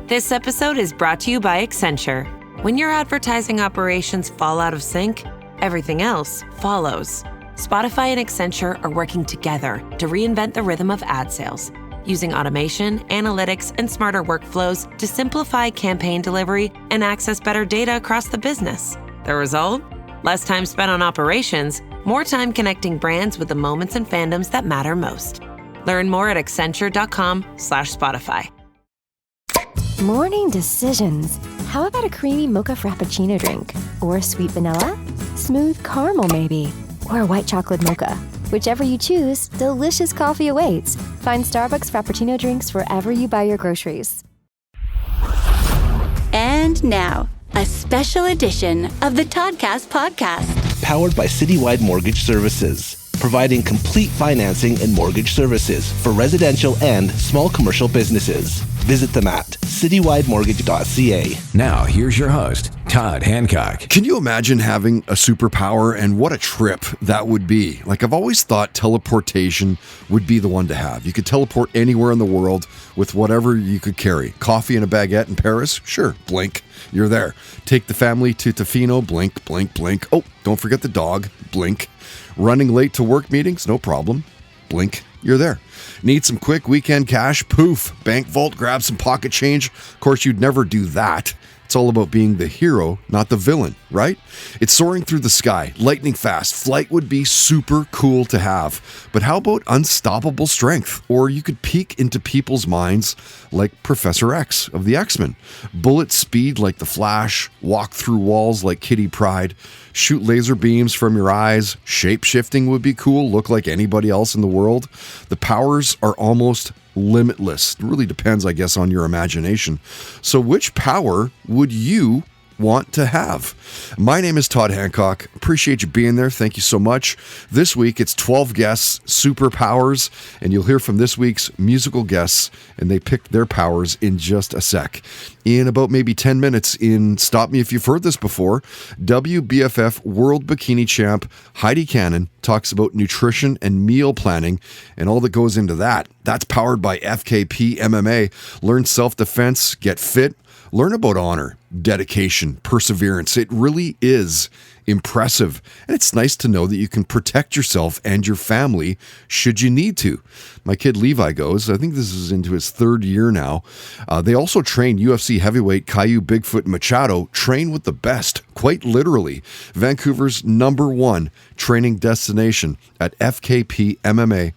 This episode is brought to you by Accenture. When your advertising operations fall out of sync, everything else follows. Spotify and Accenture are working together to reinvent the rhythm of ad sales, using automation, analytics, and smarter workflows to simplify campaign delivery and access better data across the business. The result? Less time spent on operations, more time connecting brands with the moments and fandoms that matter most. Learn more at accenture.com/Spotify. Morning decisions. How about a creamy mocha frappuccino drink? Or sweet vanilla? Smooth caramel maybe? Or a white chocolate mocha? Whichever you choose, delicious coffee awaits. Find Starbucks Frappuccino drinks wherever you buy your groceries. And now, a special edition of the Toddcast podcast. Powered by Citywide Mortgage Services, providing complete financing and mortgage services for residential and small commercial businesses. Visit them at citywidemortgage.ca. Now, here's your host, Todd Hancock. Can you imagine having a superpower, and what a trip that would be? Like, I've always thought teleportation would be the one to have. You could teleport anywhere in the world with whatever you could carry. Coffee and a baguette in Paris? Sure, blink, you're there. Take the family to Tofino? Blink, blink, blink. Oh, don't forget the dog. Blink. Running late to work meetings? No problem. Blink, you're there. Need some quick weekend cash? Poof. Bank vault, grab some pocket change. Of course, you'd never do that. It's all about being the hero, not the villain, right? It's soaring through the sky, lightning fast. Flight would be super cool to have. But how about unstoppable strength? Or you could peek into people's minds like Professor X of the X-Men. Bullet speed like the Flash, walk through walls like Kitty Pryde, shoot laser beams from your eyes. Shape-shifting would be cool, look like anybody else in the world. The powers are almost limitless. It really depends, I guess, on your imagination. So which power would you want to have? My name is Todd Hancock. Appreciate you being there. Thank you so much. This week, it's 12 guests, super powers, and you'll hear from this week's musical guests, and they picked their powers in just a sec. In about maybe 10 minutes in Stop Me If You've Heard This Before, WBFF World Bikini Champ Heidi Cannon talks about nutrition and meal planning and all that goes into that. That's powered by FKP MMA. Learn self-defense, get fit, learn about honor, dedication, perseverance. It really is impressive. And it's nice to know that you can protect yourself and your family should you need to. My kid Levi goes, I think this is into his third year now. They also train UFC heavyweight Caillou Bigfoot Machado, train with the best, quite literally. Vancouver's #1 training destination at FKPMMA.com.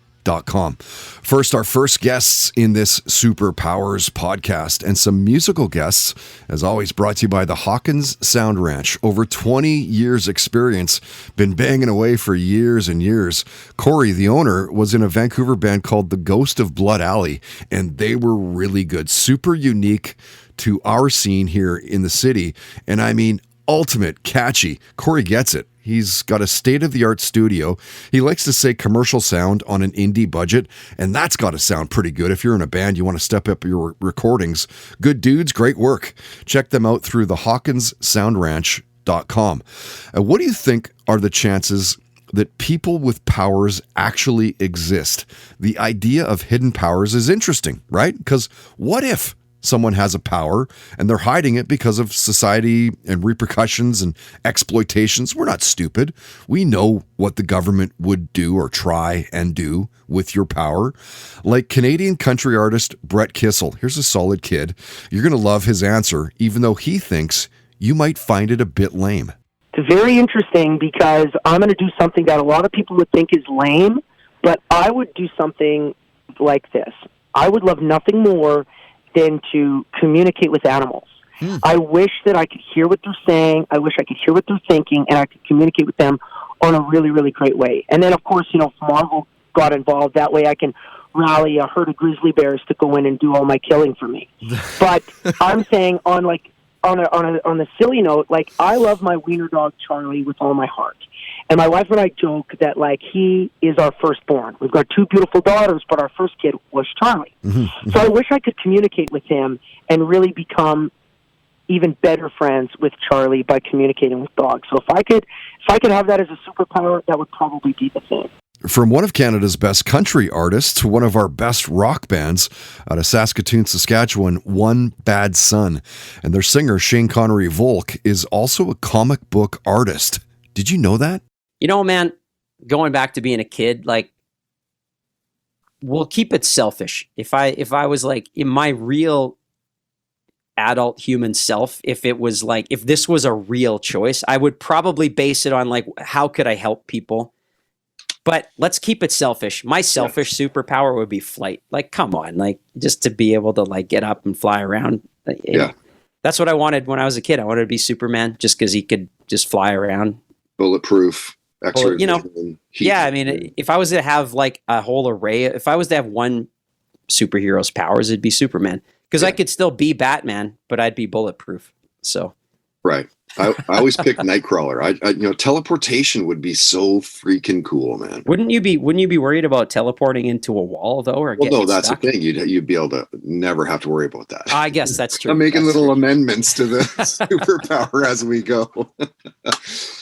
First, our first guests in this Super Powers podcast, and some musical guests, as always, brought to you by the Hawkins Sound Ranch. Over 20 years experience, been banging away for years and years. Corey, the owner, was in a Vancouver band called The Ghost of Blood Alley, and they were really good, super unique to our scene here in the city, and I mean, ultimate catchy. Corey gets it. He's got a state-of-the-art studio. He likes to say commercial sound on an indie budget, and that's got to sound pretty good. If you're in a band, you want to step up your recordings. Good dudes, great work. Check them out through the HawkinsSoundRanch.com. What do you think are the chances that people with powers actually exist? The idea of hidden powers is interesting, right? Because what if someone has a power and they're hiding it because of society and repercussions and exploitations? We're not stupid. We know what the government would do or try and do with your power. Like Canadian country artist Brett Kissel. Here's a solid kid. You're going to love his answer, even though he thinks you might find it a bit lame. It's very interesting because I'm going to do something that a lot of people would think is lame, but I would do something like this. I would love nothing more than to communicate with animals. I wish that I could hear what they're saying. I wish I could hear what they're thinking, and I could communicate with them on a really, really great way. And then, of course, if Marvel got involved, that way I can rally a herd of grizzly bears to go in and do all my killing for me. But I'm saying on a silly note, like, I love my wiener dog Charlie with all my heart. And my wife and I joke that, like, he is our firstborn. We've got two beautiful daughters, but our first kid was Charlie. Mm-hmm. So I wish I could communicate with him and really become even better friends with Charlie by communicating with dogs. So if I could have that as a superpower, that would probably be the thing. From one of Canada's best country artists to one of our best rock bands out of Saskatoon, Saskatchewan, One Bad Son. And their singer, Shane Connery Volk, is also a comic book artist. Did you know that? You know, man, going back to being a kid, like, we'll keep it selfish. If I was like in my real adult human self, if this was a real choice, I would probably base it on like, how could I help people? But let's keep it selfish. My selfish superpower would be flight. Like, come on, like, just to be able to like get up and fly around. That's what I wanted when I was a kid. I wanted to be Superman just because he could just fly around. Bulletproof. Well, I mean, if I was to have like a whole array, if I was to have one superhero's powers, it'd be Superman. Because I could still be Batman, but I'd be bulletproof. So, right. I always pick Nightcrawler. I teleportation would be so freaking cool, man. Wouldn't you be worried about teleporting into a wall though, or well, no, that's stuck? The thing. You'd be able to never have to worry about that. I guess that's true. I'm making little amendments to the superpower as we go.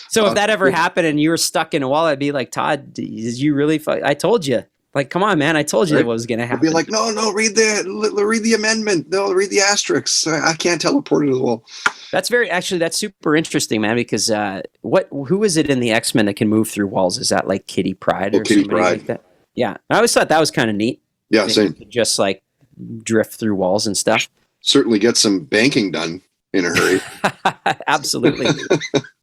So if that ever happened and you were stuck in a wall, I'd be like, Todd, did you really? I told you. Like, come on, man! I told you that was going to happen. I'd be like, no, read the amendment. No, read the asterisks. I can't teleport into the wall. That's super interesting, man. Because who is it in the X-Men that can move through walls? Is that like Kitty Pryde or somebody like that? Yeah, I always thought that was kind of neat. Yeah, same. Just like drift through walls and stuff. Certainly get some banking done in a hurry. Absolutely.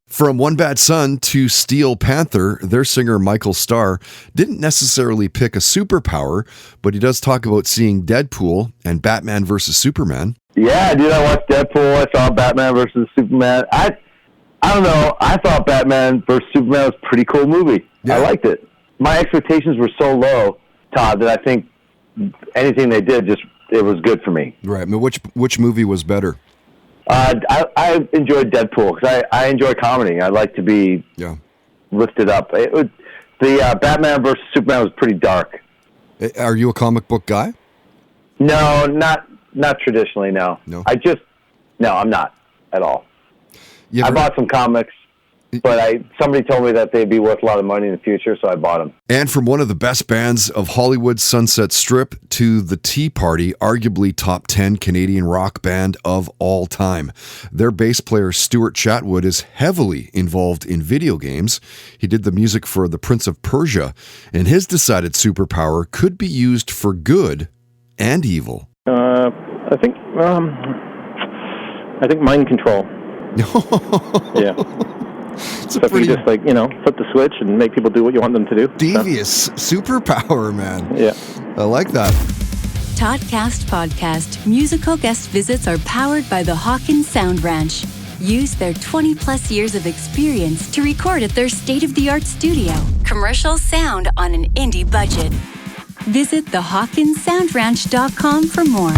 From One Bad Son to Steel Panther, their singer Michael Starr didn't necessarily pick a superpower, but he does talk about seeing Deadpool and Batman versus Superman. Yeah, dude, I watched Deadpool. I saw Batman versus Superman. I don't know. I thought Batman versus Superman was a pretty cool movie. Yeah. I liked it. My expectations were so low, Todd, that I think anything they did, it was good for me. Right. I mean, which movie was better? I enjoyed Deadpool because I enjoy comedy. I like to be lifted up. The Batman versus Superman was pretty dark. Are you a comic book guy? No, not traditionally. No. I'm not at all. I bought some comics, but somebody told me that they'd be worth a lot of money in the future, so I bought them. And from one of the best bands of Hollywood's Sunset Strip to the Tea Party, arguably top 10 Canadian rock band of all time. Their bass player Stuart Chatwood is heavily involved in video games. He did the music for The Prince of Persia, and his decided superpower could be used for good and evil. I think mind control. Yeah. So if you just flip the switch and make people do what you want them to do. Devious superpower, man. Yeah. I like that. Toddcast Podcast musical guest visits are powered by the Hawkins Sound Ranch. Use their 20-plus years of experience to record at their state-of-the-art studio. Commercial sound on an indie budget. Visit thehawkinssoundranch.com for more.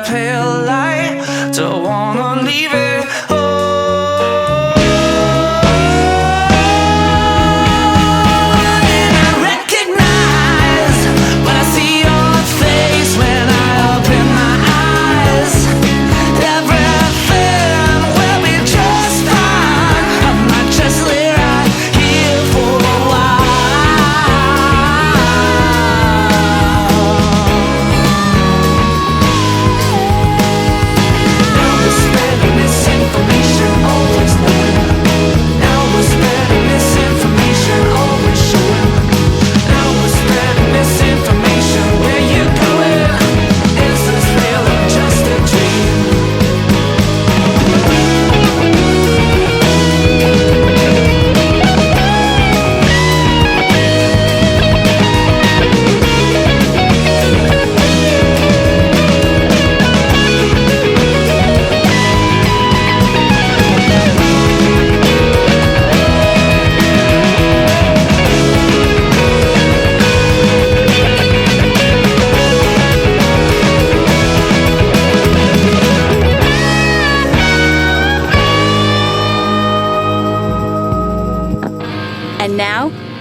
pale light. Don't wanna leave it.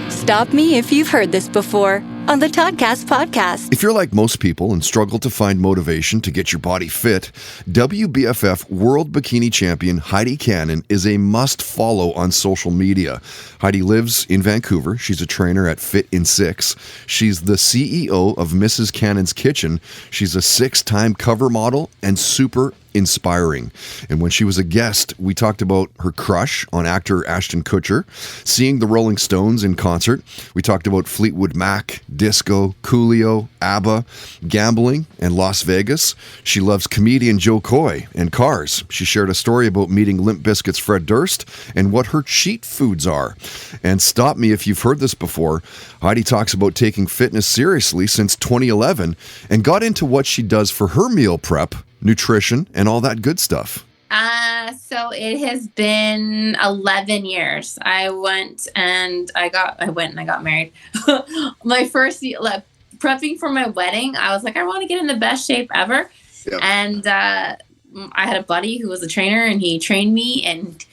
Stop me if you've heard this before on the Toddcast podcast. If you're like most people and struggle to find motivation to get your body fit, WBFF World Bikini Champion Heidi Cannon is a must-follow on social media. Heidi lives in Vancouver. She's a trainer at Fit in 6. She's the CEO of Mrs. Cannon's Kitchen. She's a 6-time cover model and super inspiring. And when she was a guest, we talked about her crush on actor Ashton Kutcher, seeing the Rolling Stones in concert. We talked about Fleetwood Mac, disco, Coolio, ABBA, gambling, and Las Vegas. She loves comedian Joe Coy and cars. She shared a story about meeting Limp Bizkit's Fred Durst and what her cheat foods are. And stop me if you've heard this before, Heidi talks about taking fitness seriously since 2011 and got into what she does for her meal prep, nutrition, and all that good stuff. So it has been 11 years. I went and I got married. My first prepping for my wedding, I was like, I want to get in the best shape ever. Yeah. And I had a buddy who was a trainer, and he trained me, and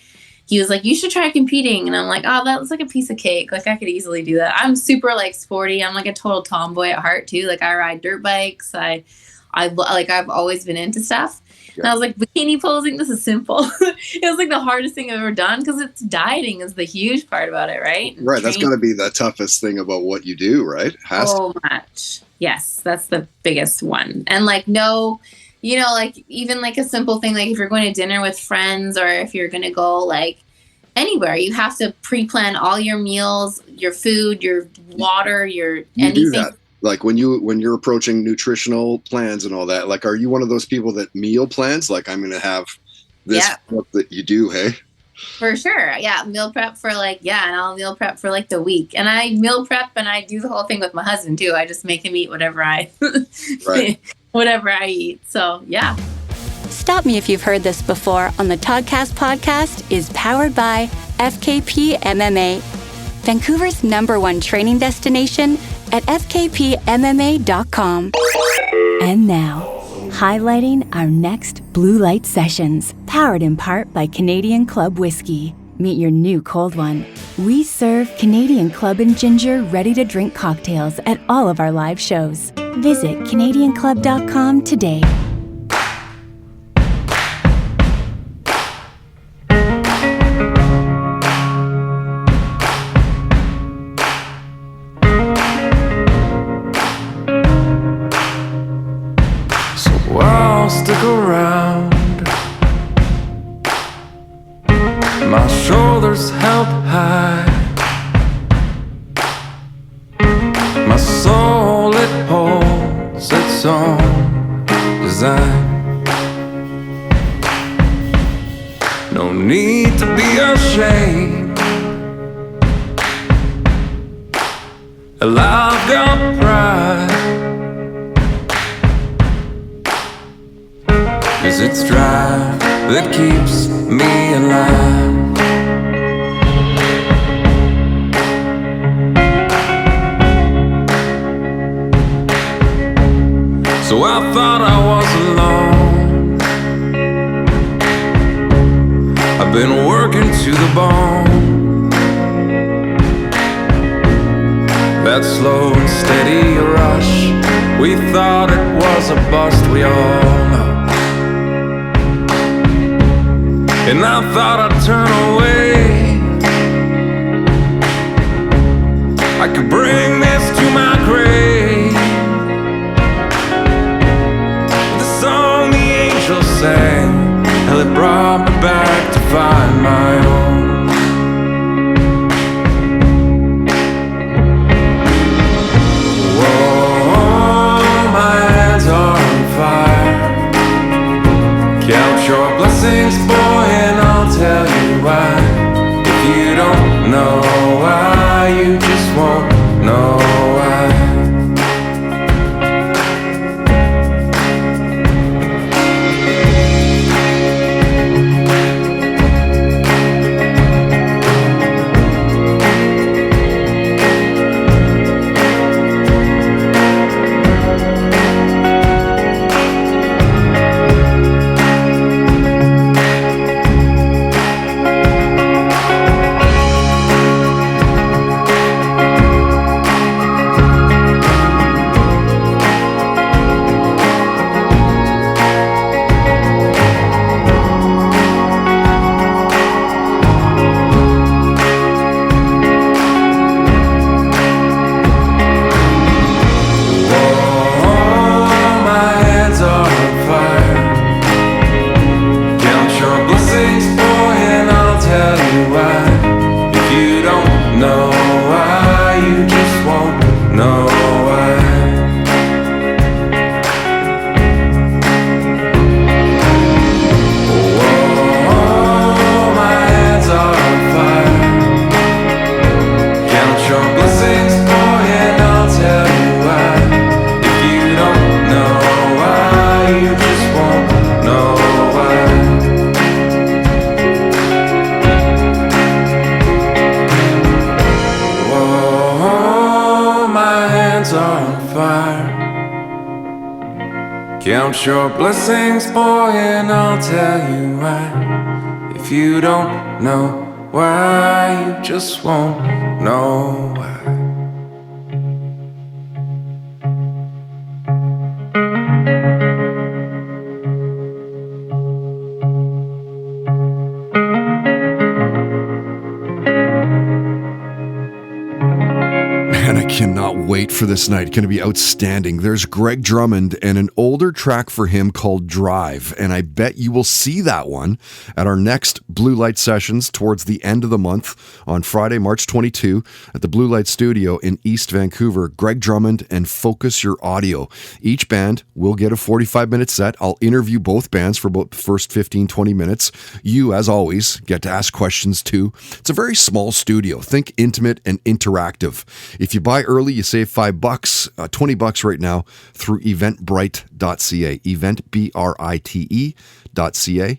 he was like, you should try competing. And I'm like, oh, that was like a piece of cake. Like, I could easily do that. I'm super like sporty. I'm like a total tomboy at heart too. Like, I ride dirt bikes. I've always been into stuff. Yeah. And I was like, bikini posing, this is simple. It was like the hardest thing I've ever done, because it's dieting is the huge part about it, right? Right. That's got to be the toughest thing about what you do, right? Much. Yes, that's the biggest one. And like, no, you know, like even like a simple thing, like if you're going to dinner with friends, or if you're going to go like anywhere, you have to pre-plan all your meals, your food, your water, your anything. Do that. Like when you're approaching nutritional plans and all that, like, are you one of those people that meal plans? Like, I'm going to have this that you do, hey? For sure. Yeah. Meal prep for and I'll meal prep for like the week. And I meal prep and I do the whole thing with my husband too. I just make him eat whatever I eat. So yeah. Stop Me If You've Heard This Before on the Toddcast podcast is powered by FKP MMA, Vancouver's #1 training destination at fkpmma.com. And now, highlighting our next Blue Light Sessions, powered in part by Canadian Club Whiskey. Meet your new cold one. We serve Canadian Club and Ginger ready-to-drink cocktails at all of our live shows. Visit canadianclub.com today. Stick around. My shoulders held high. My soul, it holds its own design. No need to be ashamed. Allow your pride. 'Cause it's drive that keeps me alive. So I thought I was alone. We thought it was a bust, we all know. And I thought I'd turn away. I could bring this to my grave. The song the angels sang, hell, it brought me back to find my own. Whoa, my hands are on fire. Count your blessings, boy, and I'll tell you why. If you don't know why, you just won't know why. Count your blessings, boy, and I'll tell you why. If you don't know why, you just won't know why. Man, I cannot wait for this night. It's going to be outstanding. There's Greg Drummond and an older track for him called Drive, and I bet you will see that one at our next Blue Light sessions towards the end of the month on Friday, March 22 at the Blue Light Studio in East Vancouver. Greg Drummond and Focus Your Audio. Each band will get a 45-minute set. I'll interview both bands for about the first 15, 20 minutes. You, as always, get to ask questions too. It's a very small studio. Think intimate and interactive. If you buy early, you save $5, $20 right now through eventbrite.ca. Eventbrite.ca,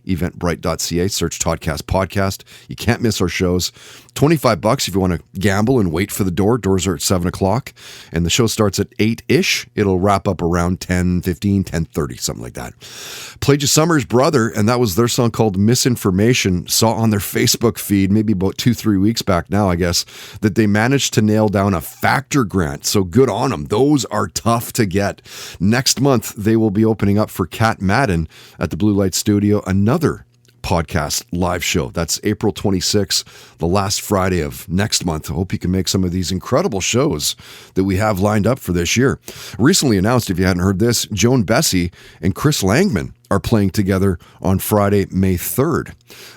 eventbrite.ca. Search Toddcast Podcast. You can't miss our shows. $25 if you want to gamble and wait for the door. Doors are at 7 o'clock, and the show starts at 8-ish. It'll wrap up around 10:15, 10:30, something like that. Played you Summer's Brother, and that was their song called Misinformation. Saw on their Facebook feed maybe about 2-3 weeks back now, I guess, that they managed to nail down a Factor grant. So good on them. Those are tough to get. Next month, they will be opening up for Kat Madden at the Blue Light Studio, another podcast live show. That's April 26th, the last Friday of next month. I hope you can make some of these incredible shows that we have lined up for this year. Recently announced, if you hadn't heard this, Joan Bessie and Chris Langman are playing together on Friday, May 3rd.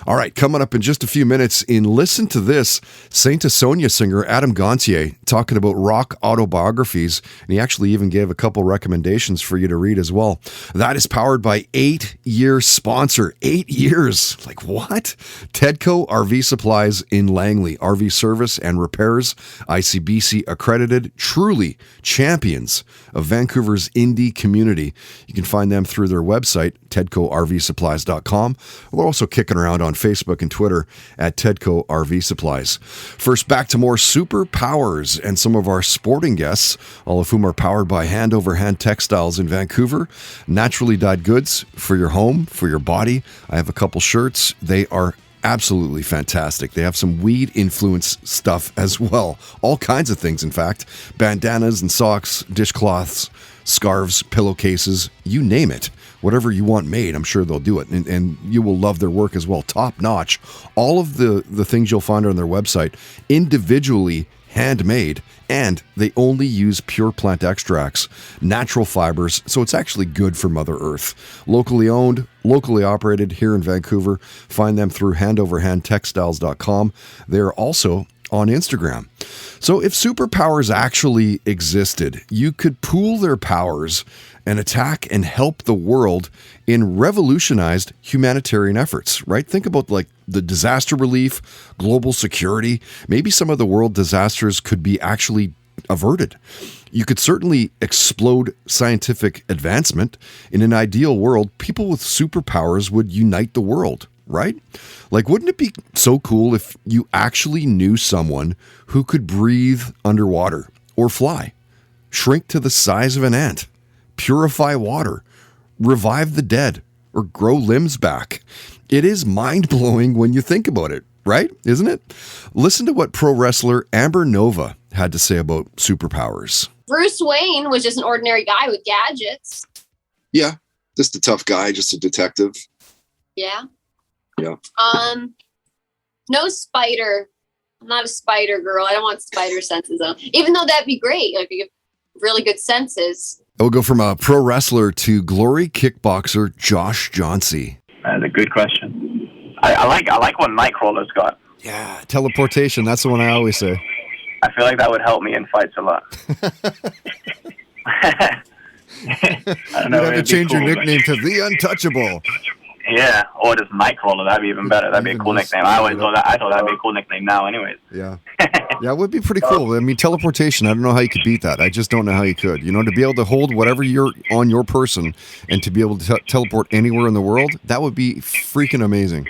All right, coming up in just a few minutes in Listen to This, Saint Sonia singer Adam Gontier talking about rock autobiographies, and he actually even gave a couple recommendations for you to read as well. That is powered by 8-year sponsor. 8 years. Like what? Tedco RV Supplies in Langley. RV service and repairs. ICBC accredited. Truly champions of Vancouver's indie community. You can find them through their website, TedcoRVSupplies.com. We're also kicking around on Facebook and Twitter at Tedco RV Supplies. First, back to more Super Powers and some of our sporting guests, all of whom are powered by hand-over-hand textiles in Vancouver. Naturally dyed goods for your home, for your body. I have a couple shirts. They are absolutely fantastic. They have some weed influence stuff as well. All kinds of things, in fact. Bandanas and socks, dishcloths, scarves, pillowcases, you name it. Whatever you want made, I'm sure they'll do it. And you will love their work as well. Top notch. All of the things you'll find on their website, individually handmade, and they only use pure plant extracts, natural fibers, so it's actually good for Mother Earth. Locally owned, locally operated here in Vancouver. Find them through handoverhandtextiles.com. They're also on Instagram. So if superpowers actually existed, you could pool their powers and attack and help the world in revolutionized humanitarian efforts, right? Think about like the disaster relief, global security. Maybe some of the world disasters could be actually averted. You could certainly explode scientific advancement. In an ideal world, people with superpowers would unite the world, right? Like, wouldn't it be so cool if you actually knew someone who could breathe underwater or fly, shrink to the size of an ant, purify water, revive the dead, or grow limbs back? It is mind-blowing when you think about it, right? Isn't it? Listen to what pro wrestler Amber Nova had to say about superpowers. Bruce Wayne was just an ordinary guy with gadgets. Yeah, just a tough guy, just a detective. Yeah. Yeah. No spider. I'm not a spider girl. I don't want spider senses though. Even though that'd be great. Like you have really good senses. We'll go from a pro wrestler to glory kickboxer Josh Jauncey. That's a good question. I like what Nightcrawler's got. Yeah, teleportation. That's the one I always say. I feel like that would help me in fights a lot. I don't know. You'd have to change your nickname to The Untouchable. Yeah, or just Nightcrawler. That'd be even better. That'd be a cool nickname. I thought that'd be a cool nickname now anyways. Yeah. Yeah, it would be pretty cool. I mean, teleportation, I don't know how you could beat that. I just don't know how you could. You know, to be able to hold whatever you're on your person and to be able to teleport anywhere in the world, that would be freaking amazing.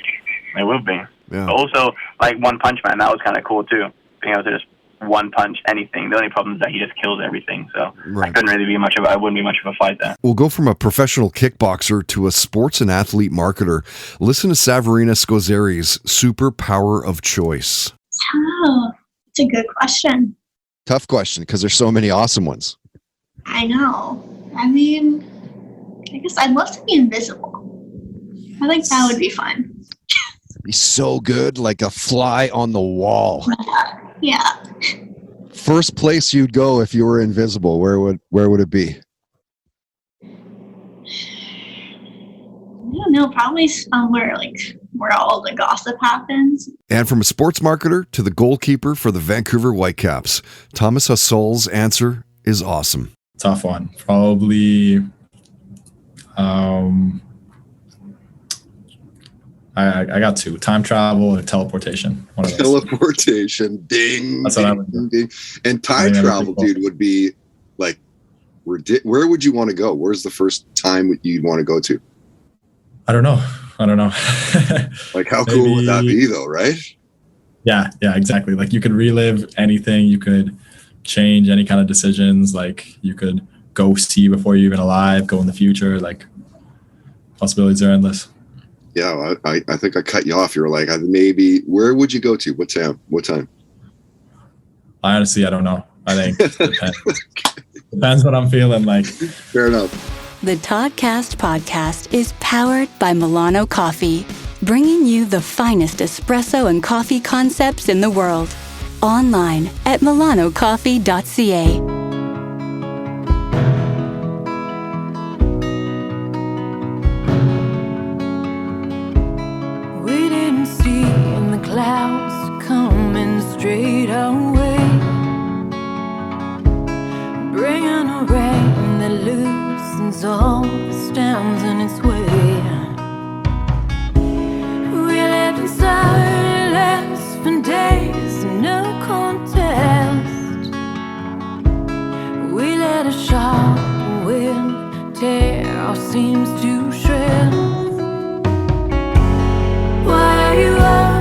It would be. Yeah. But also, like One Punch Man, that was kind of cool too. Being able to just one punch anything. The only problem is that he just kills everything. So I couldn't really be I wouldn't be much of a fight there. We'll go from a professional kickboxer to a sports and athlete marketer. Listen to Saverina Scozzari's superpower of choice. Oh, it's a good question. Tough question because there's so many awesome ones. I know. I mean, I guess I'd love to be invisible. I think that would be fun. Be so good, like a fly on the wall. Yeah. First place you'd go if you were invisible, where would it be? I don't know, probably somewhere like where all the gossip happens. And from a sports marketer to the goalkeeper for the Vancouver Whitecaps, Thomas Hasal's answer is awesome. Tough one. Probably I got two: time travel and teleportation. One of those. Teleportation, ding. That's what I would do. Ding. And time travel, dude, would be like, where would you want to go? Where's the first time you'd want to go to? I don't know. Like, how cool would that be, though? Right? Yeah, exactly. Like, you could relive anything. You could change any kind of decisions. Like, you could go see before you're even alive. Go in the future. Like, possibilities are endless. Yeah, I think I cut you off. You were like, maybe, where would you go to? What time? I honestly don't know. I think it depends. Depends what I'm feeling like. Fair enough. The Toddcast podcast is powered by Milano Coffee, bringing you the finest espresso and coffee concepts in the world. Online at milanocoffee.ca. Clouds coming straight our way, bringing a rain that loosens all the stems in its way. We lived in silence for days, no contest. We let a sharp wind tear our seams to shreds. Why are you up?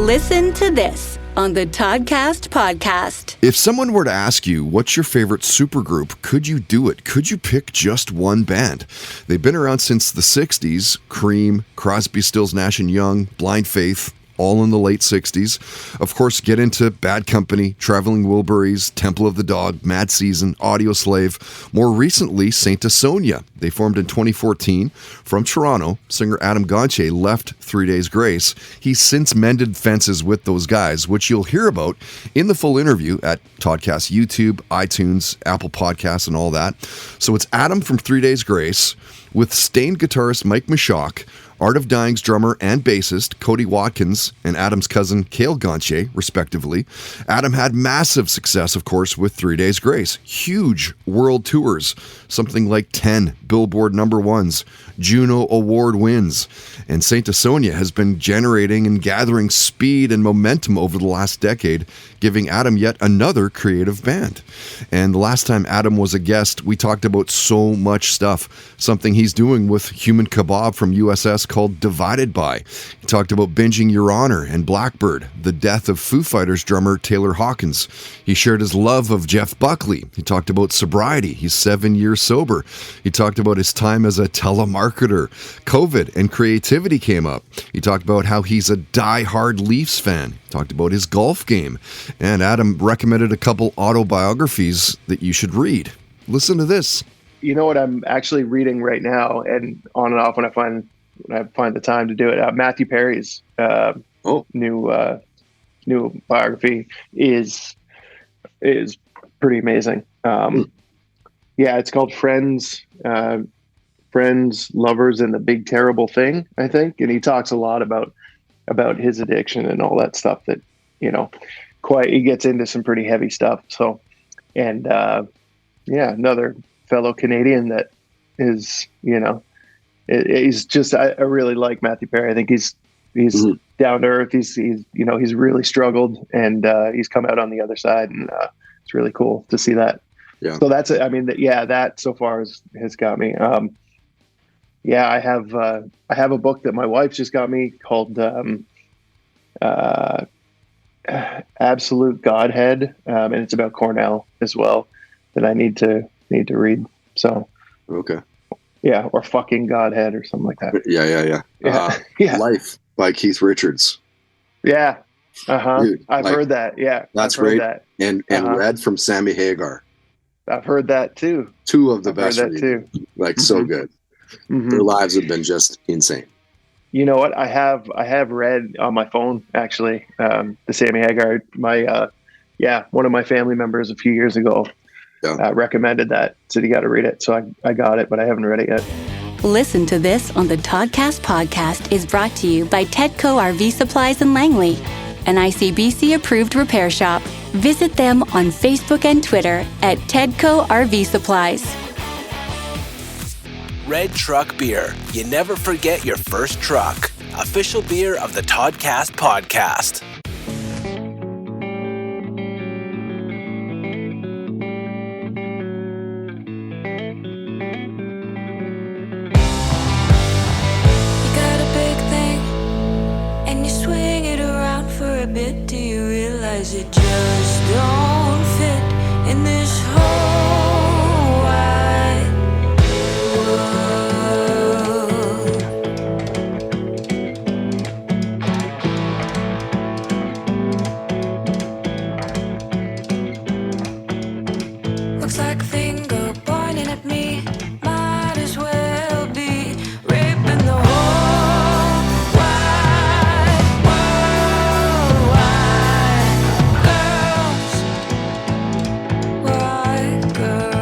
Listen to this on the Toddcast podcast. If someone were to ask you, what's your favorite supergroup, could you do it? Could you pick just one band? They've been around since the 60s. Cream, Crosby, Stills, Nash & Young, Blind Faith, all in the late 60s. Of course, get into Bad Company, Traveling Wilburys, Temple of the Dog, Mad Season, Audioslave. More recently, Saint Asonia. They formed in 2014. From Toronto, singer Adam Gonche left 3 Days Grace. He's since mended fences with those guys, which you'll hear about in the full interview at Toddcast YouTube, iTunes, Apple Podcasts, and all that. So it's Adam from 3 Days Grace with Stained guitarist Mike Mishock, Art of Dying's drummer and bassist Cody Watkins, and Adam's cousin Cale Gonche, respectively. Adam had massive success, of course, with 3 Days Grace. Huge world tours, something like 10 Billboard #1s, Juno Award wins. And Saint Asonia has been generating and gathering speed and momentum over the last decade, giving Adam yet another creative band. And the last time Adam was a guest, we talked about so much stuff, something he's doing with Human Kebab from USS called Divided By. He talked about Binging Your Honor and Blackbird, the death of Foo Fighters drummer Taylor Hawkins. He shared his love of Jeff Buckley. He talked about sobriety. He's 7 years sober. He talked about his time as a telemarketer. COVID and creativity came up. He talked about how he's a die-hard Leafs fan. He talked about his golf game. And Adam recommended a couple autobiographies that you should read. Listen to this. You know what I'm actually reading right now, and on and off when I find the time to do it. Matthew Perry's new biography is pretty amazing. Yeah, it's called Friends, Lovers, and the Big Terrible Thing, I think. And he talks a lot about his addiction and all that stuff that, he gets into some pretty heavy stuff. So, and another fellow Canadian that is, he's just, I really like Matthew Perry. I think he's down to earth. He's really struggled, and he's come out on the other side, and it's really cool to see that. Yeah. So that's it. I mean, that so far has got me. I have a book that my wife just got me called Absolute Godhead, and it's about Cornell as well, that I need to read. So okay. Yeah, or Fucking Godhead or something like that. Yeah. Life by Keith Richards. Yeah. Dude, I've heard that. Yeah. That's great. That. And Red from Sammy Hagar. I've heard that too. Two of the best. Heard that too. So good. Mm-hmm. Their lives have been just insane. You know what? I have read on my phone, actually, the Sammy Hagar. One of my family members a few years ago recommended that, said you got to read it. So I got it, but I haven't read it yet. Listen to this on the Toddcast podcast is brought to you by Tedco RV Supplies in Langley, an ICBC approved repair shop. Visit them on Facebook and Twitter at Tedco RV Supplies. Red Truck Beer. You never forget your first truck. Official beer of the Toddcast podcast. You got a big thing, and you swing it around for a bit. Do you realize it just don't fit in this whole wide world? Looks like a finger pointing at me. Might as well be raping the whole wide world. Girls, white girls.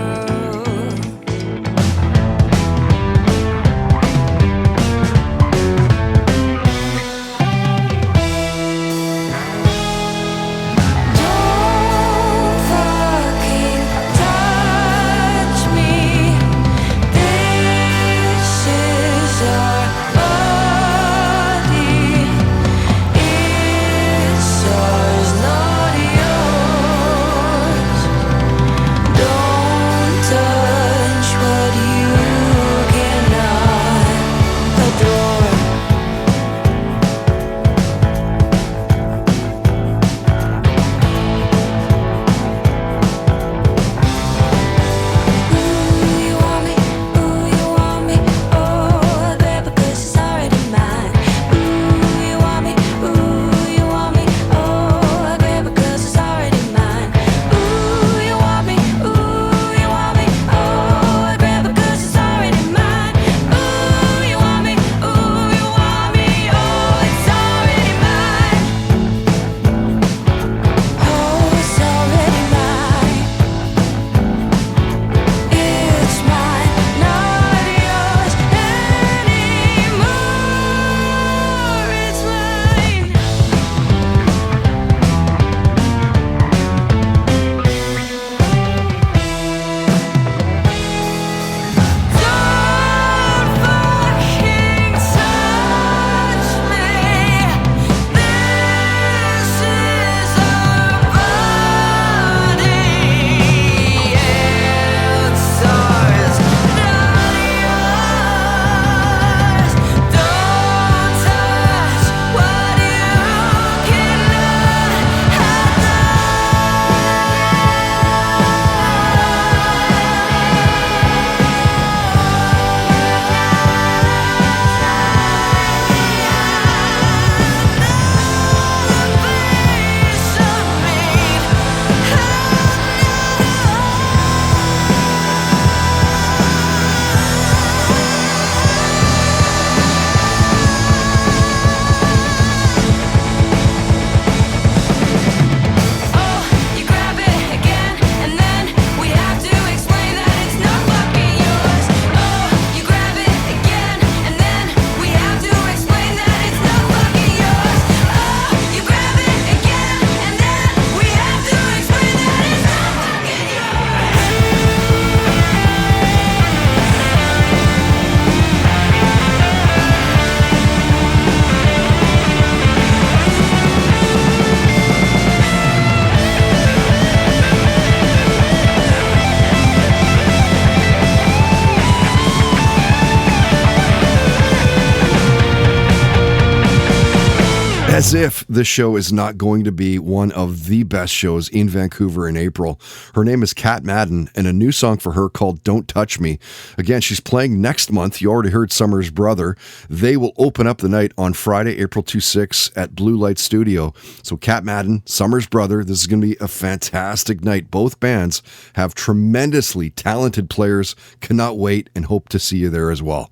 as if this show is not going to be one of the best shows in Vancouver in April. Her name is Kat Madden, and a new song for her called Don't Touch Me. Again, she's playing next month. You already heard Summer's Brother. They will open up the night on Friday, April 26 at Blue Light Studio. So Kat Madden, Summer's Brother, this is going to be a fantastic night. Both bands have tremendously talented players. Cannot wait and hope to see you there as well.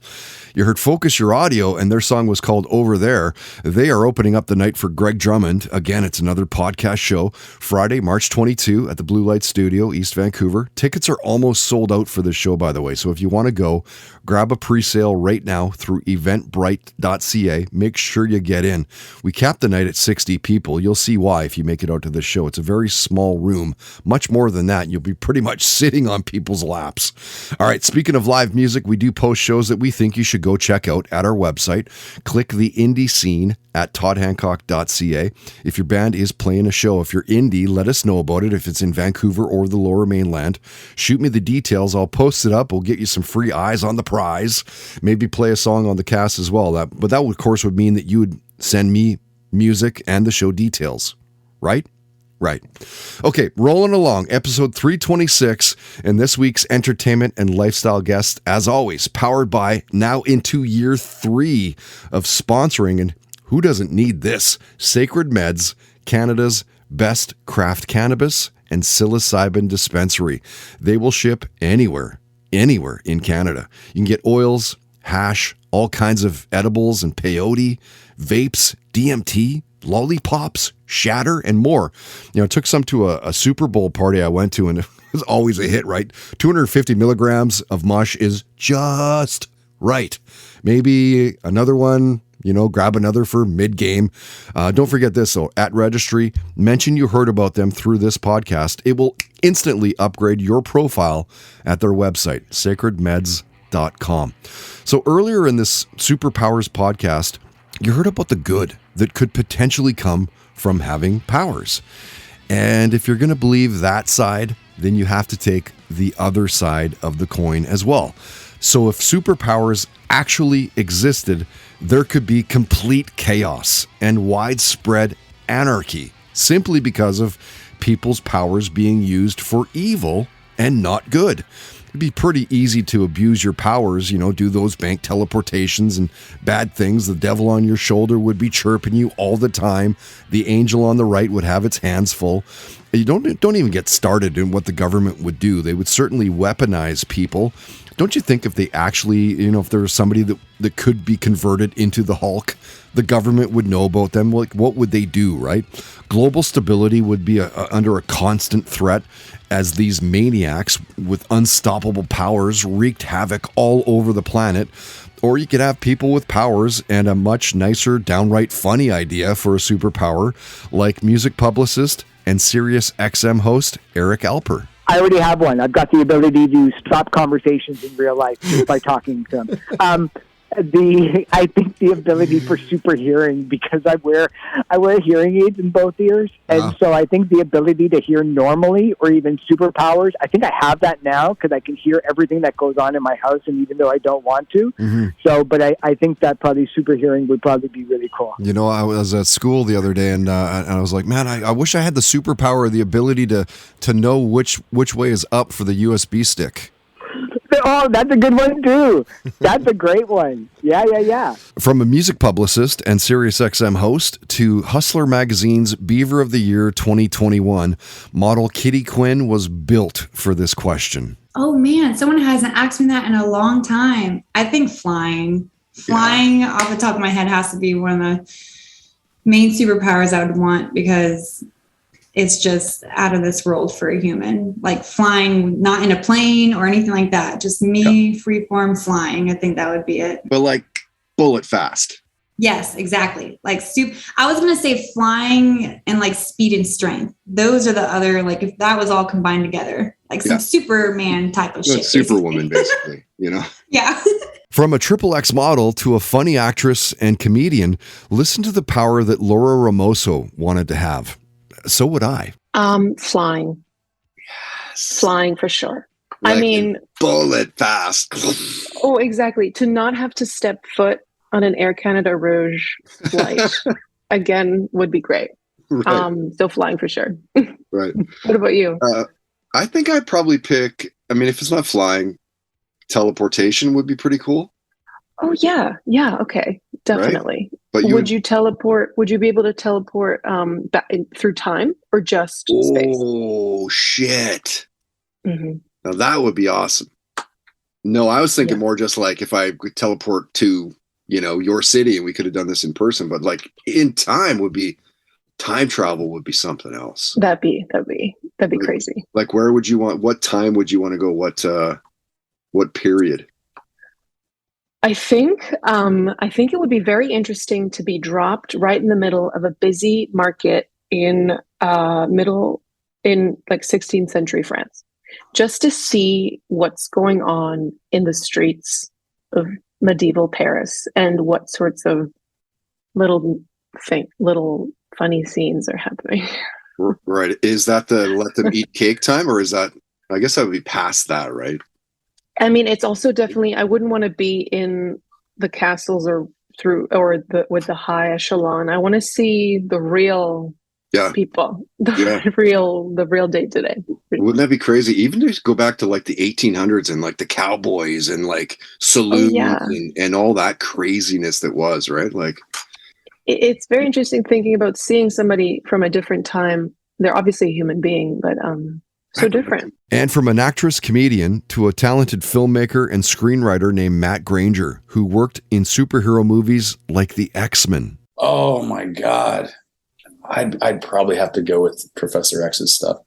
You heard Focus Your Audio, and their song was called Over There. They are opening up the night for Greg Drummond. Again, it's another podcast show. Friday, March 22 at the Blue Light Studio, East Vancouver. Tickets are almost sold out for this show, by the way. So if you want to go, grab a pre-sale right now through eventbrite.ca. Make sure you get in. We capped the night at 60 people. You'll see why if you make it out to this show. It's a very small room. Much more than that. You'll be pretty much sitting on people's laps. All right, speaking of live music, we do post shows that we think you should go check out at our website. Click the indie scene at toddhancock.ca. If your band is playing a show, if you're indie, let us know about it. If it's in Vancouver or the Lower Mainland, shoot me the details. I'll post it up. We'll get you some free eyes on the prize. Maybe play a song on the cast as well. But that, of course, would mean that you would send me music and the show details, right? Right. Okay, rolling along, episode 326, and this week's entertainment and lifestyle guest, as always, powered by, now into year 3 of sponsoring, and who doesn't need this? Sacred Meds, Canada's best craft cannabis and psilocybin dispensary. They will ship anywhere in Canada. You can get oils, hash, all kinds of edibles and peyote, vapes, DMT, lollipops, shatter, and more. You know, I took some to a Super Bowl party I went to, and it was always a hit, right? 250 milligrams of mush is just right. Maybe another one, grab another for mid-game. Don't forget this, though. At registry, mention you heard about them through this podcast. It will instantly upgrade your profile at their website, sacredmeds.com. So earlier in this Superpowers podcast, you heard about the good that could potentially come from having powers. And if you're going to believe that side, then you have to take the other side of the coin as well. So if superpowers actually existed, there could be complete chaos and widespread anarchy simply because of people's powers being used for evil and not good. It'd be pretty easy to abuse your powers, do those bank teleportations and bad things. The devil on your shoulder would be chirping you all the time. The angel on the right would have its hands full. You don't even get started in what the government would do. They would certainly weaponize people. Don't you think if they actually, if there was somebody that could be converted into the Hulk, the government would know about them? Like, what would they do, right? Global stability would be under a constant threat as these maniacs with unstoppable powers wreaked havoc all over the planet. Or you could have people with powers and a much nicer, downright funny idea for a superpower, like music publicist and Sirius XM host Eric Alper. I already have one. I've got the ability to stop conversations in real life just by talking to them. I think the ability for super hearing, because I wear hearing aids in both ears, and so I think the ability to hear normally or even superpowers, I think I have that now because I can hear everything that goes on in my house, and even though I don't want to. Mm-hmm. So, but I think that probably super hearing would probably be really cool. I was at school the other day, and I was like, man, I wish I had the superpower, the ability to know which way is up for the USB stick. Oh, that's a good one, too. That's a great one. Yeah. From a music publicist and SiriusXM host to Hustler Magazine's Beaver of the Year 2021, model Kitty Quinn was built for this question. Oh, man. Someone hasn't asked me that in a long time. I think flying. Flying, off the top of my head, has to be one of the main superpowers I would want because it's just out of this world for a human, like flying, not in a plane or anything like that. Just me, freeform flying. I think that would be it. But like bullet fast. Yes, exactly. Like I was going to say flying and like speed and strength. Those are the other, like if that was all combined together, like some Superman type of shit. Superwoman, basically, Yeah. From a XXX model to a funny actress and comedian, listen to the power that Laura Ramoso wanted to have. So would I. Flying. Yes. Flying for sure. Like bullet fast. Oh, exactly. To not have to step foot on an Air Canada Rouge flight again would be great. Right. So flying for sure. Right. What about you? I think I'd probably pick, I mean, if it's not flying, teleportation would be pretty cool. Oh yeah. Okay. Definitely. Right? But would you teleport? Would you be able to teleport through time or just space? Oh shit. Mm-hmm. Now that would be awesome. No, I was thinking more just like if I could teleport to, your city and we could have done this in person, but like in time time travel would be something else. That'd be crazy. Like what time would you want to go? What period? I think it would be very interesting to be dropped right in the middle of a busy market in like 16th century France, just to see what's going on in the streets of medieval Paris and what sorts of little funny scenes are happening. Right. Is that the let them eat cake time, or is that? I guess I would be past that, right? I mean, it's also definitely, I wouldn't want to be in the castles with the high echelon. I want to see the real people, the real day to day. Wouldn't that be crazy? Even to go back to like the 1800s and like the cowboys and like saloons and all that craziness that was, right? Like, it's very interesting thinking about seeing somebody from a different time. They're obviously a human being, but so different. And from an actress, comedian to a talented filmmaker and screenwriter named Matt Granger, who worked in superhero movies like the X-Men. Oh my God. I'd probably have to go with Professor X's stuff.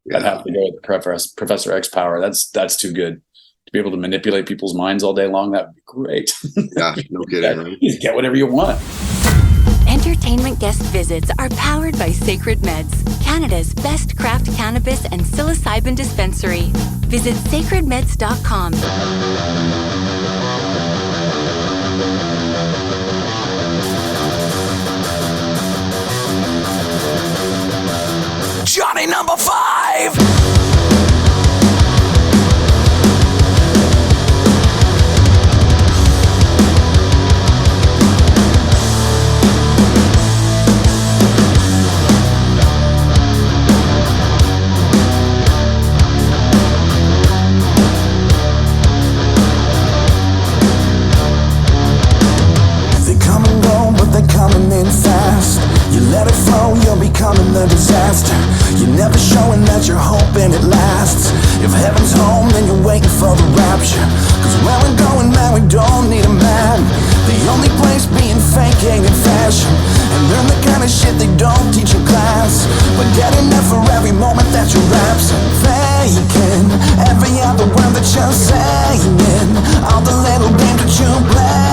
Yeah. I'd have to go with Professor X power. That's too good. To be able to manipulate people's minds all day long, that would be great. Yeah, no kidding. Right? You get whatever you want. Entertainment guest visits are powered by Sacred Meds, Canada's best craft cannabis and psilocybin dispensary. Visit sacredmeds.com. Johnny number 5. Coming in fast. You let it flow, you're becoming the disaster. You're never showing that you're hoping it lasts. If heaven's home, then you're waiting for the rapture. Cause where we're going, man, we don't need a man. The only place being fake ain't in fashion. And learn the kind of shit they don't teach in class. But get enough for every moment that you're absent. Faking every other word that you're saying. All the little games that you're playing.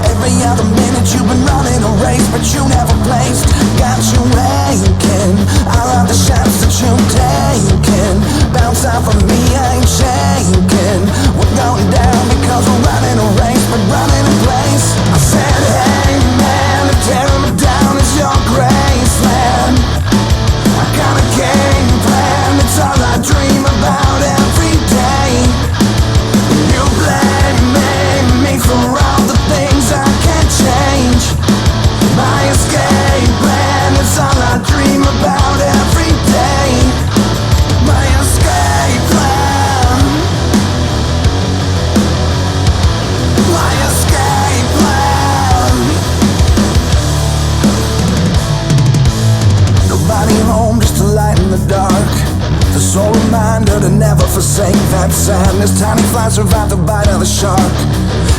Every other minute you've been running a race, but you never placed. Got you aching. I love the shots that you're taking. Bounce off of me, I ain't shaking. We're going down because we're running a race, but running in place. I said, hey man, if tearing me down is your grace, man. I got a game plan, it's all I dream about every day. You blame me for all the things I can't change. My escape plan, it's all I dream about every day. My escape plan. My escape plan. Nobody home, just a light in the dark. The sole reminder to never forsake that sadness. Tiny flies survive the bite of the shark.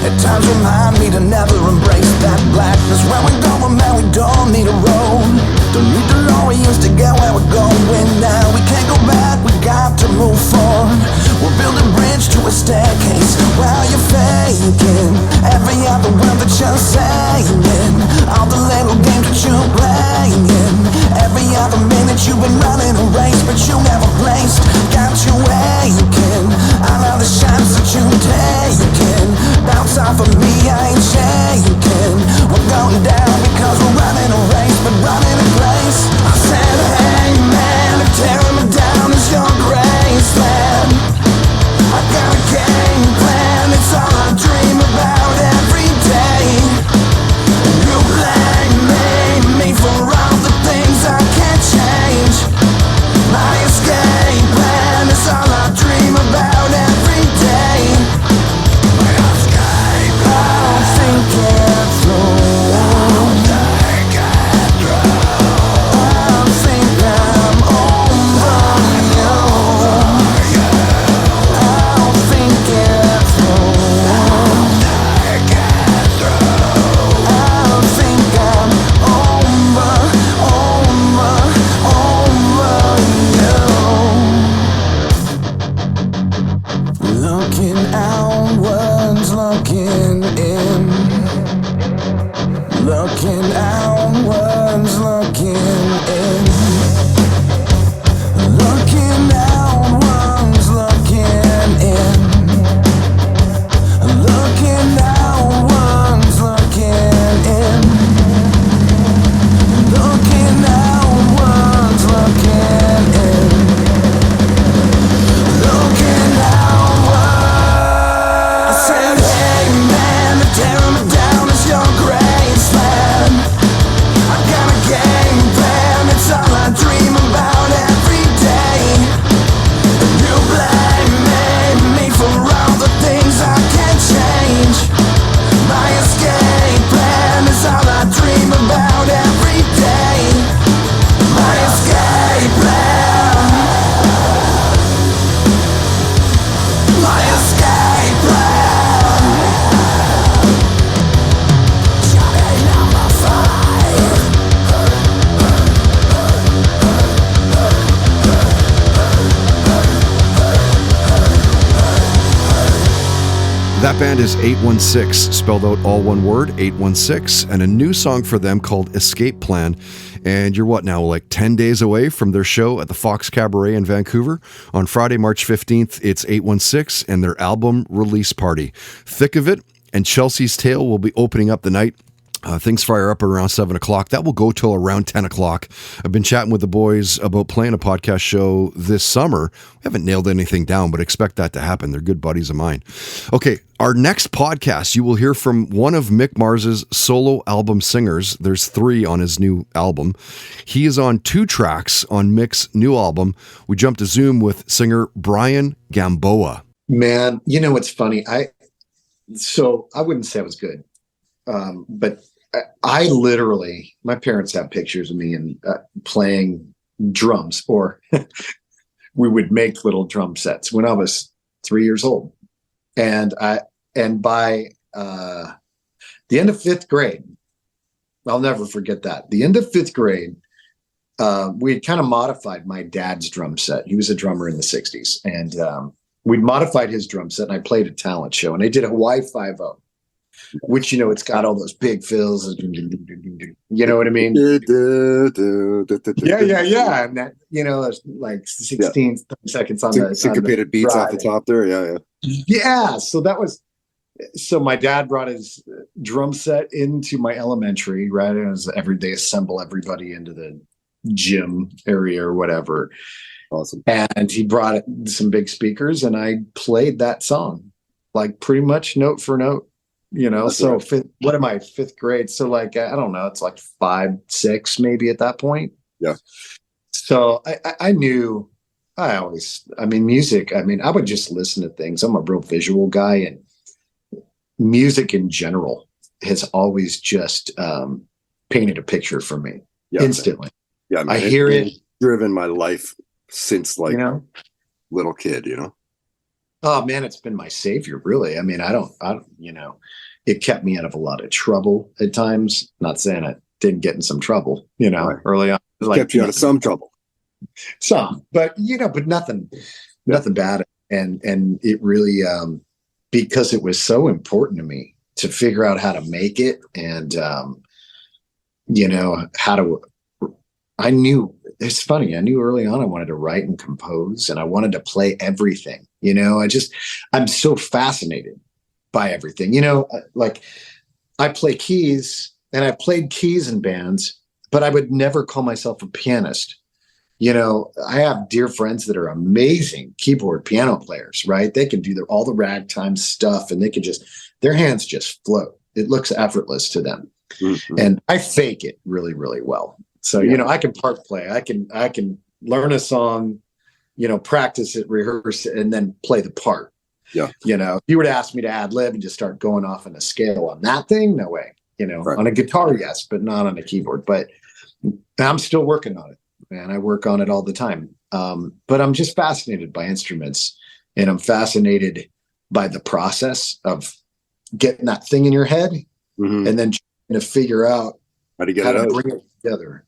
At times remind me to never embrace that blackness. Where we're going, man, we don't need a road. Don't need DeLoreans to get where we're going now. We can't go back, we got to move forward. We'll build a bridge to a staircase while you're faking every other word that you're saying. All the little games that you're playing. Every other minute you've been running a race, but you never placed. Got you aching. I love the shots that you're taking. Bounce off of me, I ain't shaking. We're going down because we're running a race, but running a That band is 816, spelled out all one word, 816, and a new song for them called Escape Plan. And you're what now, like 10 days away from their show at the Fox Cabaret in Vancouver? On Friday, March 15th, it's 816 and their album release party. Thick of It and Chelsea's Tale will be opening up the night. Things fire up around 7 o'clock. That will go till around 10 o'clock. I've been chatting with the boys about playing a podcast show this summer. We haven't nailed anything down, but expect that to happen. They're good buddies of mine. Okay, our next podcast, you will hear from one of Mick Mars's solo album singers. There's 3 on his new album. He is on 2 tracks on Mick's new album. We jumped to Zoom with singer Brian Gamboa. Man, you know what's funny? I wouldn't say I was good, but I literally, my parents have pictures of me and playing drums, or we would make little drum sets when I was 3 years old. And by the end of 5th grade, I'll never forget that. The end of 5th grade, we had kind of modified my dad's drum set. He was a drummer in the 60s. And we'd modified his drum set, and I played a talent show. And I did Hawaii 5-0. Which, it's got all those big fills. You know what I mean? Yeah. And that, there's like 16 seconds on the syncopated beats off the top there. Yeah. Yeah. So my dad brought his drum set into my elementary, right? It was they assemble everybody into the gym area or whatever. Awesome. And he brought some big speakers, and I played that song like pretty much note for note. So what am I, 5th grade? So like, I don't know, it's like 5, 6 maybe at that point. Yeah. So I knew music, I would just listen to things. I'm a real visual guy, and music in general has always just painted a picture for me instantly. Yeah. I hear it. Driven my life since little kid, Oh man, it's been my savior, really. I don't, it kept me out of a lot of trouble at times. Not saying I didn't get in some trouble, right. Early on. It kept you out of some trouble. Some, but but nothing bad. And it really, because it was so important to me to figure out how to make it, and I knew, it's funny, I knew early on I wanted to write and compose, and I wanted to play everything. I'm so fascinated by everything. Like I play keys, and I've played keys in bands, but I would never call myself a pianist. I have dear friends that are amazing keyboard piano players, right? They can do all the ragtime stuff, and they can their hands just float. It looks effortless to them. Mm-hmm. And I fake it really, really well. So, I can part play. I can learn a song, practice it, rehearse it, and then play the part. Yeah. If you were to ask me to ad lib and just start going off on a scale on that thing, no way. Right. On a guitar, yes, but not on a keyboard. But I'm still working on it, man. I work on it all the time. But I'm just fascinated by instruments, and I'm fascinated by the process of getting that thing in your head, mm-hmm. and then trying to figure out how to bring it together.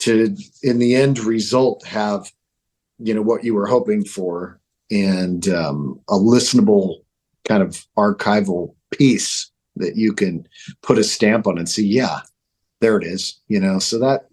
To in the end result have what you were hoping for, and a listenable kind of archival piece that you can put a stamp on and see, yeah, there it is. So that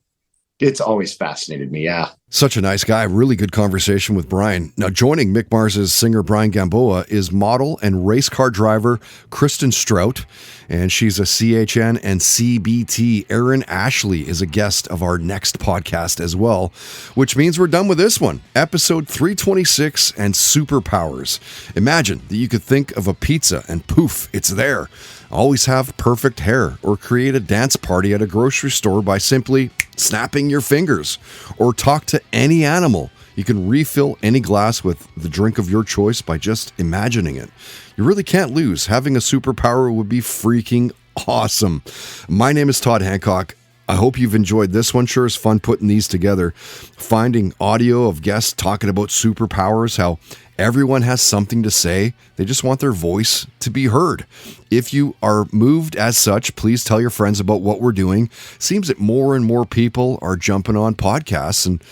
it's always fascinated me. Yeah. Such a nice guy. Really good conversation with Brian. Now, joining Mick Mars's singer Brian Gamboa is model and race car driver Kristen Strout, and she's a CHN and CBT. Erin Ashley is a guest of our next podcast as well, which means we're done with this one. Episode 326 and Superpowers. Imagine that you could think of a pizza and poof, it's there. Always have perfect hair, or create a dance party at a grocery store by simply snapping your fingers, or talk to any animal. You can refill any glass with the drink of your choice by just imagining it. You really can't lose. Having a superpower would be freaking awesome. My name is Todd Hancock. I hope you've enjoyed this one. Sure is fun putting these together. Finding audio of guests talking about superpowers, how Everyone has something to say. They just want their voice to be heard. If you are moved as such, please tell your friends about what we're doing. Seems that more and more people are jumping on podcasts, and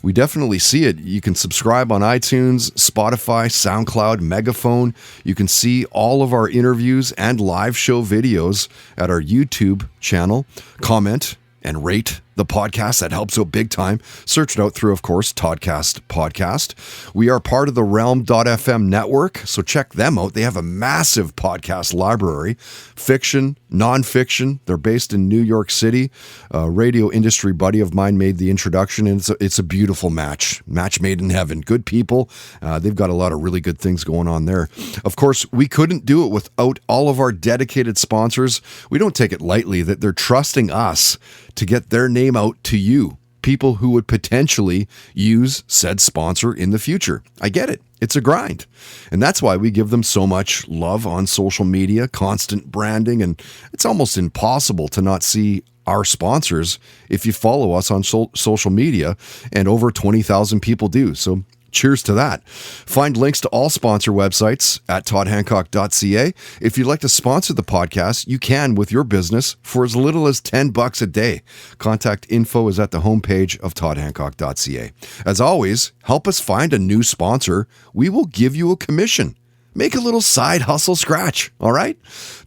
we definitely see it. You can subscribe on iTunes, Spotify, SoundCloud, Megaphone. You can see all of our interviews and live show videos at our YouTube channel. Comment and rate the podcast. That helps out big time. Search it out through, of course, Toddcast Podcast. We are part of the Realm.fm network, so check them out. They have a massive podcast library, fiction, nonfiction. They're based in New York City. A radio industry buddy of mine made the introduction, and it's a beautiful match made in heaven. Good people. They've got a lot of really good things going on there. Of course, we couldn't do it without all of our dedicated sponsors. We don't take it lightly that they're trusting us to get their name out to you, people who would potentially use said sponsor in the future. I get it. It's a grind. And that's why we give them so much love on social media, constant branding, and it's almost impossible to not see our sponsors if you follow us on social media, and over 20,000 people do. So cheers to that. Find links to all sponsor websites at toddhancock.ca. If you'd like to sponsor the podcast, you can with your business for as little as $10 a day. Contact info is at the homepage of toddhancock.ca. As always, help us find a new sponsor. We will give you a commission. Make a little side hustle scratch, all right?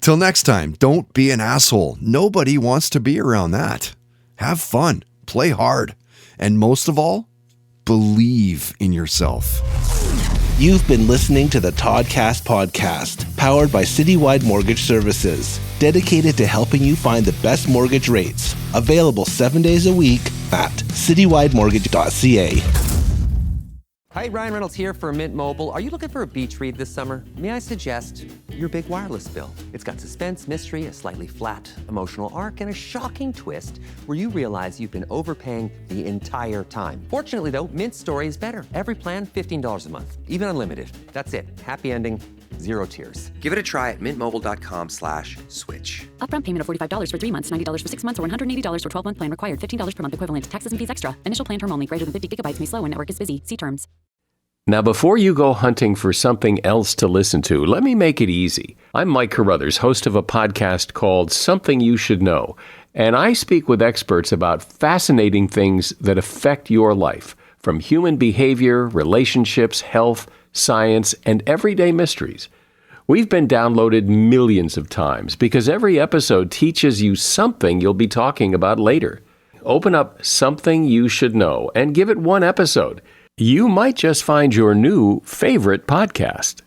Till next time, don't be an asshole. Nobody wants to be around that. Have fun, play hard, and most of all, believe in yourself. You've been listening to the Toddcast Podcast, powered by Citywide Mortgage Services, dedicated to helping you find the best mortgage rates. Available 7 days a week at citywidemortgage.ca. Hi, Ryan Reynolds here for Mint Mobile. Are you looking for a beach read this summer? May I suggest your big wireless bill? It's got suspense, mystery, a slightly flat emotional arc, and a shocking twist where you realize you've been overpaying the entire time. Fortunately, though, Mint's story is better. Every plan, $15 a month, even unlimited. That's it. Happy ending, 0 tears. Give it a try at mintmobile.com/switch. Upfront payment of $45 for 3 months, $90 for 6 months, or $180 for 12-month plan required. $15 per month equivalent. Taxes and fees extra. Initial plan term only. Greater than 50 gigabytes may slow when network is busy. See terms. Now, before you go hunting for something else to listen to, let me make it easy. I'm Mike Carruthers, host of a podcast called Something You Should Know, and I speak with experts about fascinating things that affect your life, from human behavior, relationships, health, science, and everyday mysteries. We've been downloaded millions of times because every episode teaches you something you'll be talking about later. Open up Something You Should Know and give it one episode. You might just find your new favorite podcast.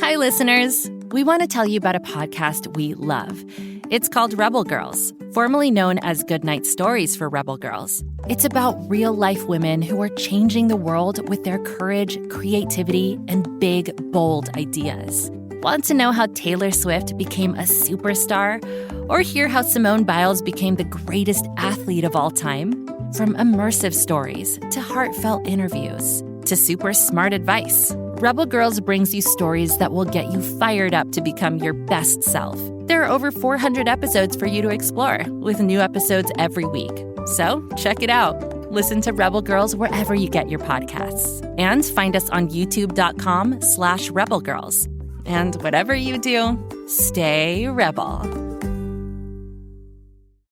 Hi, listeners. We want to tell you about a podcast we love. It's called Rebel Girls, formerly known as Goodnight Stories for Rebel Girls. It's about real-life women who are changing the world with their courage, creativity, and big, bold ideas. Want to know how Taylor Swift became a superstar? Or hear how Simone Biles became the greatest athlete of all time? From immersive stories to heartfelt interviews to super smart advice, Rebel Girls brings you stories that will get you fired up to become your best self. There are over 400 episodes for you to explore, with new episodes every week. So check it out. Listen to Rebel Girls wherever you get your podcasts. And find us on youtube.com/rebelgirls. And whatever you do, stay rebel.